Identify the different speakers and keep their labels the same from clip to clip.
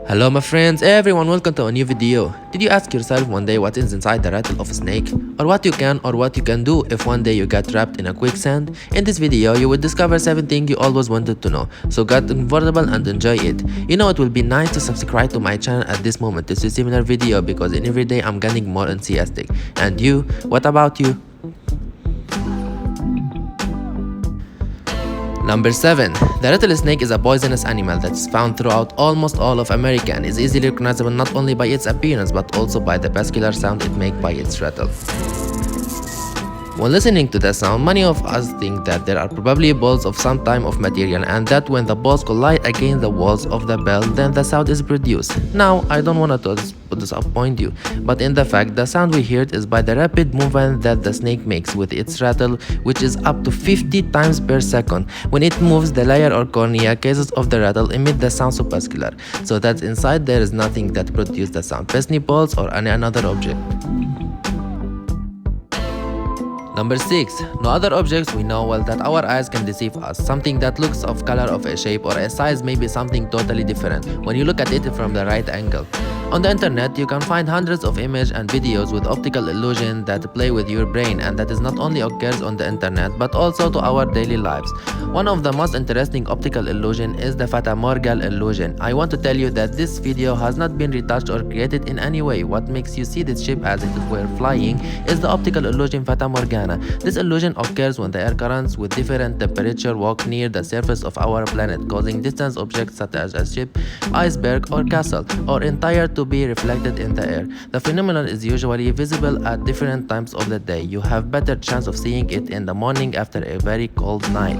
Speaker 1: Hello my friends, everyone, welcome to a new video. Did you ask yourself one day what is inside the rattle of a snake? Or what you can do if one day you get trapped in a quicksand? In this video, you will discover 7 things you always wanted to know. So get comfortable and enjoy it. You know, it will be nice to subscribe to my channel at this moment to see similar video because in every day I'm getting more enthusiastic. And you, what about you? Number 7. The rattlesnake is a poisonous animal that is found throughout almost all of America and is easily recognizable not only by its appearance but also by the peculiar sound it makes by its rattle. When listening to the sound, many of us think that there are probably balls of some type of material and that when the balls collide against the walls of the bell, then the sound is produced. Now, I don't want to disappoint you, but in the fact, the sound we heard is by the rapid movement that the snake makes with its rattle, which is up to 50 times per second. When it moves, the layer or cornea cases of the rattle emit the sound submuscular, so that inside there is nothing that produces the sound, pesky balls or any another object. Number 6. No other objects we know well that our eyes can deceive us. Something that looks of color, of a shape or a size may be something totally different when you look at it from the right angle. On the internet, you can find hundreds of images and videos with optical illusion that play with your brain, and that is not only occurs on the internet but also to our daily lives. One of the most interesting optical illusion is the Fata Morgana illusion. I want to tell you that this video has not been retouched or created in any way. What makes you see this ship as if it were flying is the optical illusion Fata Morgana. This illusion occurs when the air currents with different temperature walk near the surface of our planet, causing distant objects such as a ship, iceberg or castle, or entire to be reflected in the air. The phenomenon is usually visible at different times of the day. You have better chance of seeing it in the morning after a very cold night.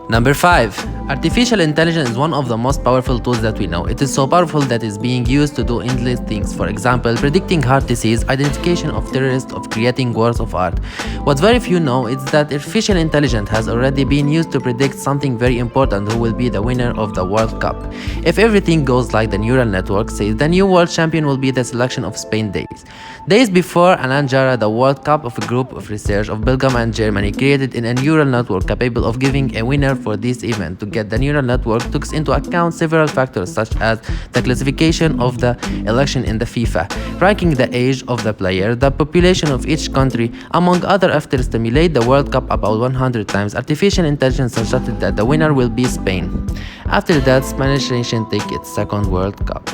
Speaker 1: Number 5. Artificial intelligence is one of the most powerful tools that we know. It is so powerful that it is being used to do endless things. For example, predicting heart disease, identification of terrorists, of creating works of art. What very few know is that artificial intelligence has already been used to predict something very important: who will be the winner of the World Cup. If everything goes like the neural network says, the new world champion will be the selection of Spain days. Days before Alan Jara, the World Cup of a group of research of Belgium and Germany created in a neural network capable of giving a winner for this event. To get the neural network takes into account several factors such as the classification of the election in the FIFA, ranking the age of the player, the population of each country, among other. After stimulate the World Cup about 100 times, artificial intelligence suggested that the winner will be Spain. After that, Spanish nation take its second World Cup.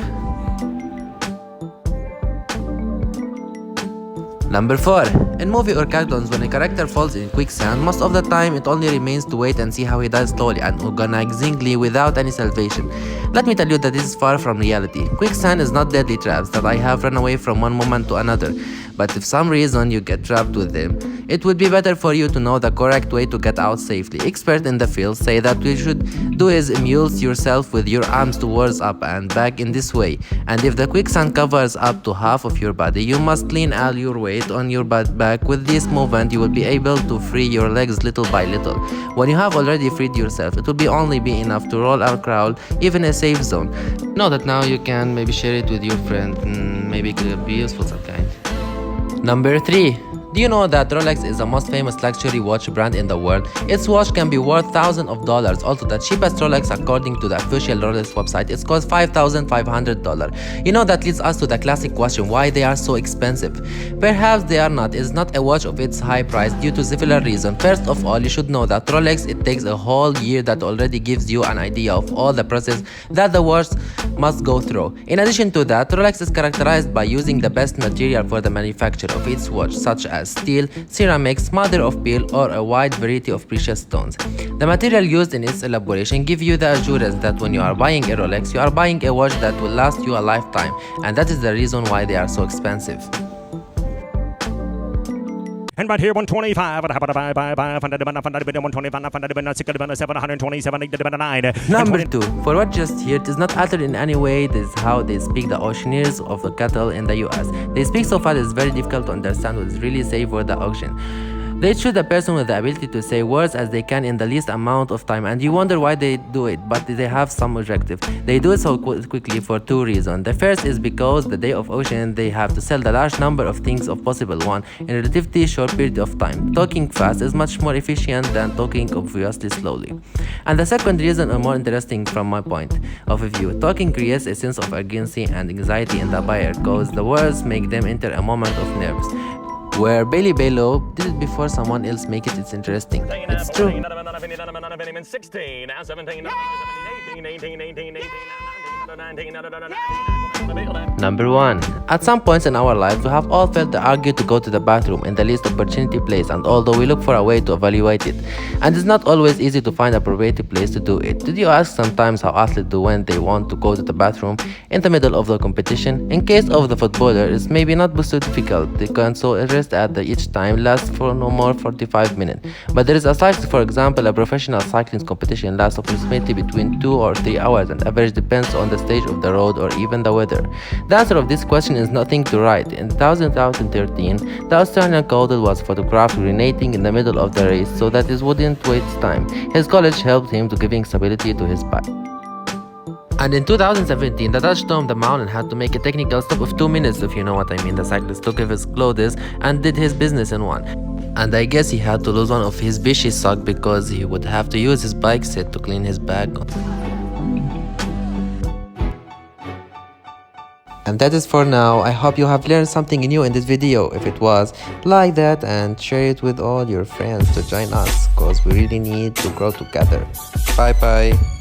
Speaker 1: Number 4. In movie or cartoons, when a character falls in quicksand, most of the time it only remains to wait and see how he dies slowly and agonizingly without any salvation. Let me tell you that this is far from reality. Quicksand is not deadly traps that I have run away from one moment to another. But if some reason you get trapped with them, it would be better for you to know the correct way to get out safely. Experts in the field say that what you should do is immerse yourself with your arms towards up and back in this way. And if the quicksand covers up to half of your body, you must lean all your weight on your butt back. With this movement, you will be able to free your legs little by little. When you have already freed yourself, it will only be enough to roll or crawl, even a safe zone. Know that now you can maybe share it with your friend, maybe it could be useful some kind. Number 3. Do you know that Rolex is the most famous luxury watch brand in the world? Its watch can be worth thousands of dollars. Also, the cheapest Rolex, according to the official Rolex website, it costs $5,500. You know, that leads us to the classic question: why they are so expensive? Perhaps they are not. It's not a watch of its high price due to several reasons. First of all, you should know that Rolex, it takes a whole year that already gives you an idea of all the process that the watch must go through. In addition to that, Rolex is characterized by using the best material for the manufacture of its watch, such as steel, ceramics, mother of pearl, or a wide variety of precious stones. The material used in its elaboration give you the assurance that when you are buying a Rolex, you are buying a watch that will last you a lifetime, and that is the reason why they are so expensive.
Speaker 2: And right here, 125.
Speaker 1: Number 2. For what just here, it is not uttered in any way. This is how they speak the auctioneers of the cattle in the US. They speak so fast it's very difficult to understand what is really said for the auction. They choose the person with the ability to say words as they can in the least amount of time, and you wonder why they do it, but they have some objective. They do it so quickly for two reasons. The first is because the day of auction they have to sell the large number of things of possible one in a relatively short period of time. Talking fast is much more efficient than talking obviously slowly. And the second reason, more interesting from my point of view, talking creates a sense of urgency and anxiety in the buyer because the words make them enter a moment of nerves. Where Bailey Bailow did it before someone else make it, it's interesting. It's true. 1. At some points in our lives, we have all felt the urge to go to the bathroom in the least opportunity place, and although we look for a way to evaluate it, and it's not always easy to find a appropriate place to do it. Did you ask sometimes how athletes do when they want to go to the bathroom in the middle of the competition? In case of the footballer, it's maybe not so difficult. They can so rest at each time lasts for no more 45 minutes. But there is a cycle, for example, a professional cycling competition lasts approximately between 2 or 3 hours, and average depends on the stage of the road or even the weather. The answer of this question is nothing to write. In 2013, the Australian Caudle was photographed urinating in the middle of the race so that it wouldn't waste time. His college helped him to giving stability to his back. And in 2017, the Dutch Tom the Mountain had to make a technical stop of 2 minutes, if you know what I mean. The cyclist took off his clothes and did his business in one. And I guess he had to lose one of his bishy socks because he would have to use his bike set to clean his bag. And that is for now. I hope you have learned something new in this video. If it was, like that and share it with all your friends to join us, because we really need to grow together. Bye bye.